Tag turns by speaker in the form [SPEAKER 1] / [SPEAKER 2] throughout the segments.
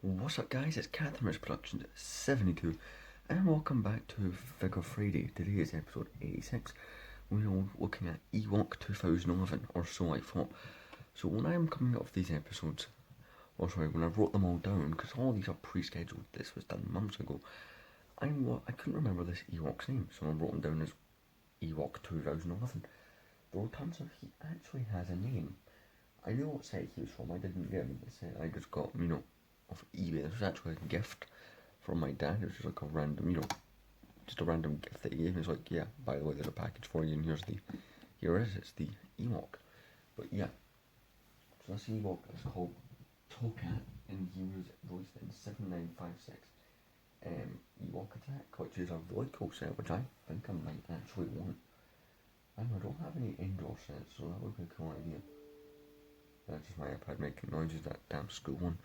[SPEAKER 1] What's up guys, it's Catherine Productions 72 and welcome back to Figure Friday. Today is episode 86. We are looking at Ewok 2011, or so I thought. So when I'm coming up with these episodes, or sorry, when I wrote them all down, because all these are pre-scheduled, this was done months ago, I couldn't remember this Ewok's name, so I wrote him down as Ewok 2011. Though it turns out he actually has a name. I know what set he was from, I didn't get him the set, I just got, off eBay. This was actually a gift from my dad. It was just like a random, just a random gift that he gave me. It's like, yeah, by the way, there's a package for you, and here it is, it's the Ewok. But yeah, so this Ewok is called Tokat, and he was released in 7956 Ewok Attack, which is a really cool set, which I think I might actually want. I don't have any indoor sets, so that would be a cool idea. That's just my iPad making noises, that damn school one.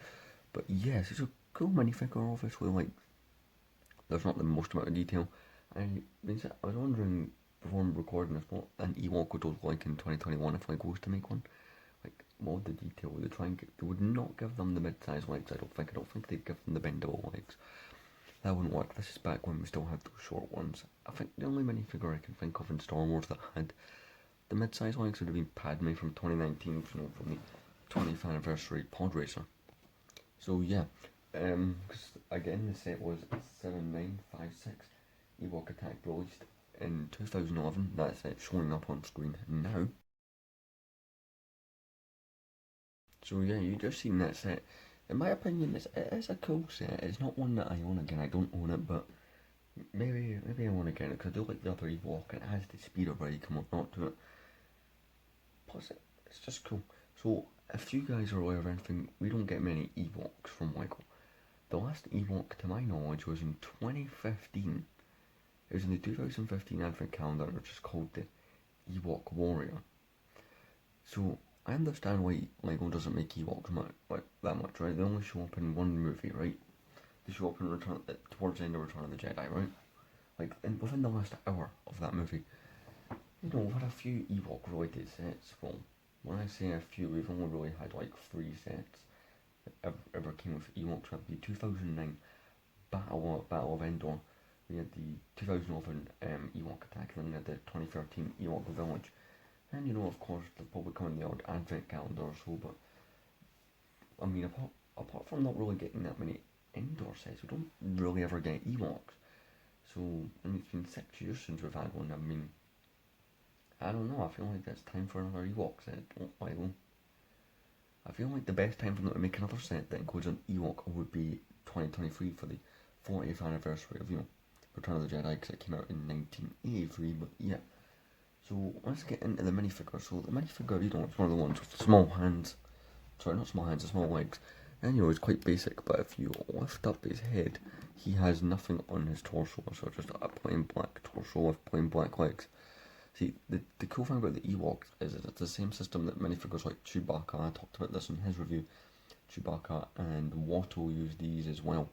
[SPEAKER 1] But yes, it's a cool minifigure, obviously, like, there's not the most amount of detail. I was wondering, before I'm recording this, what an Ewok would look like in 2021 if I was to make one. Like, what would the detail, would they try and they would not give them the mid-size legs, I don't think they'd give them the bendable legs. That wouldn't work. This is back when we still had those short ones. I think the only minifigure I can think of in Star Wars that had the mid-size legs would have been Padme from 2019, from the 20th anniversary pod racer. So yeah, because again the set was 7956 Ewok Attack, released in 2011. That's it showing up on screen now. So yeah, you just seen that set. In my opinion, it is a cool set. It's not one that I own again. I don't own it, but maybe I want to get it because I do like the other Ewok. And it has the speeder brake and whatnot to it. Plus, it's just cool. So if you guys are aware of anything, we don't get many Ewoks from Lego. The last Ewok, to my knowledge, was in 2015. It was in the 2015 Advent calendar, which is called the Ewok Warrior. So I understand why Lego doesn't make Ewoks that much, right? They only show up in one movie, right? They show up in towards the end of Return of the Jedi, right? Like within the last hour of that movie. We've had a few Ewok related sets. Well, when I say a few, we've only really had like 3 sets that ever came with Ewoks. That'd be 2009 Battle of Endor. We had the 2011 Ewok Attack, and then we had the 2013 Ewok Village. And of course, they'll probably come in the odd Advent calendar or so, but I mean, apart from not really getting that many indoor sets, we don't really ever get Ewoks. So, it's been 6 years since we've had one. I mean, I don't know, I feel like it's time for another Ewok set, I feel like the best time for them to make another set that includes an Ewok would be 2023 for the 40th anniversary of, Return of the Jedi, because it came out in 1983, but yeah. So let's get into the minifigure. So the minifigure, it's one of the ones with small hands. Sorry, not small hands, small legs. And it's quite basic, but if you lift up his head, he has nothing on his torso, so just a plain black torso with plain black legs. See, the cool thing about the Ewoks is it's the same system that minifigures like Chewbacca, I talked about this in his review, Chewbacca and Watto use these as well.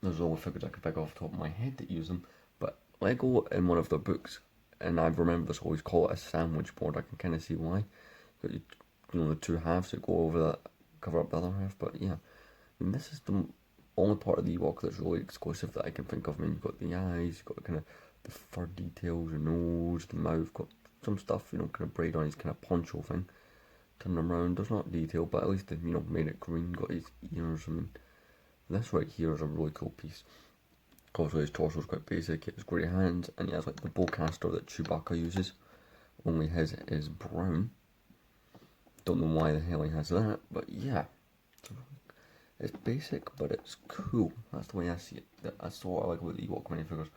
[SPEAKER 1] There's all the figures I can think off the top of my head that use them, but Lego in one of their books, and I remember this always call it a sandwich board. I can kind of see why. You've got the two halves that go over that, cover up the other half, but yeah. This is the only part of the Ewok that's really exclusive that I can think of. You've got the eyes, you've got kind of the fur details, the nose, the mouth, got some stuff, kind of braid on his kind of poncho thing. Turn him around, there's not detail, but at least they, made it green, got his ears. This right here is a really cool piece. Also, his torso is quite basic, he has grey hands, and he has like the bowcaster that Chewbacca uses, only his is brown. Don't know why the hell he has that, but yeah. It's basic, but it's cool. That's the way I see it. That's what I like about the Ewok minifigures.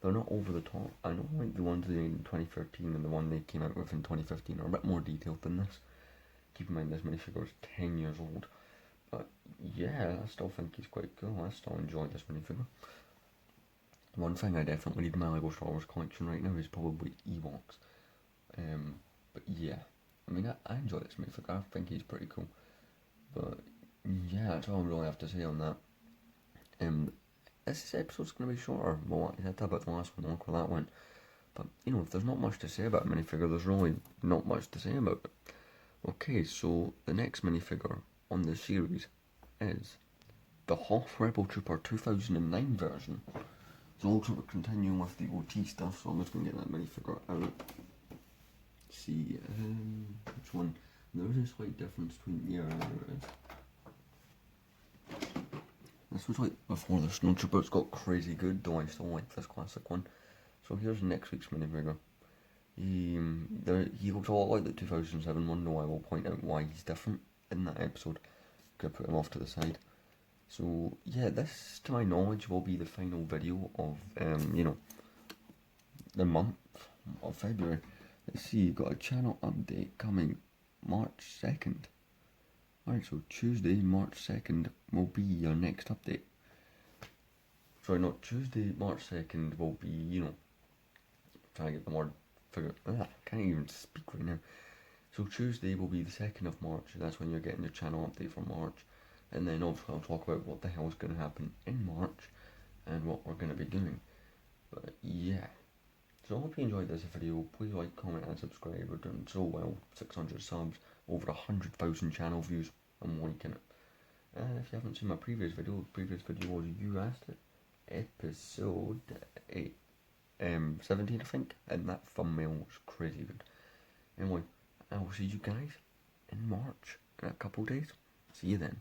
[SPEAKER 1] They're not over the top. I know like the ones they made in 2013 and the one they came out with in 2015 are a bit more detailed than this. Keep in mind this minifigure is 10 years old. But yeah, I still think he's quite cool. I still enjoy this minifigure. One thing I definitely need in my Lego Star Wars collection right now is probably Ewoks. But yeah, I mean, I enjoy this minifigure. I think he's pretty cool. But yeah, that's all I really have to say on that. This episode's going to be shorter. Well, I said about the last one, look where that went. But, if there's not much to say about a minifigure, there's really not much to say about it. Okay, so the next minifigure on the series is the Hoth Rebel Trooper 2009 version. So also we're continuing with the OT stuff, so I'm just going to get that minifigure out. See, which one? There is a slight difference between, yeah, there is. This was like before the Snowtroopers got crazy good, though I still like this classic one. So here's next week's minifigure. He looks a lot like the 2007 one, though I will point out why he's different in that episode. Gonna put him off to the side. So yeah, this, to my knowledge, will be the final video of the month of February. Let's see, you've got a channel update coming March 2nd. Alright, so Tuesday, March 2nd will be your next update. Sorry, not Tuesday, March 2nd will be, trying to get the word figured. I can't even speak right now. So Tuesday will be the 2nd of March, that's when you're getting your channel update for March. And then obviously I'll talk about what the hell is going to happen in March and what we're going to be doing. But yeah. So I hope you enjoyed this video. Please like, comment and subscribe. We're doing so well. 600 subs, over 100,000 channel views. I'm liking it. And if you haven't seen my previous video, the previous video was You Asked It. Episode 17 I think. And that thumbnail was crazy good. Anyway, I will see you guys in March in a couple days. See you then.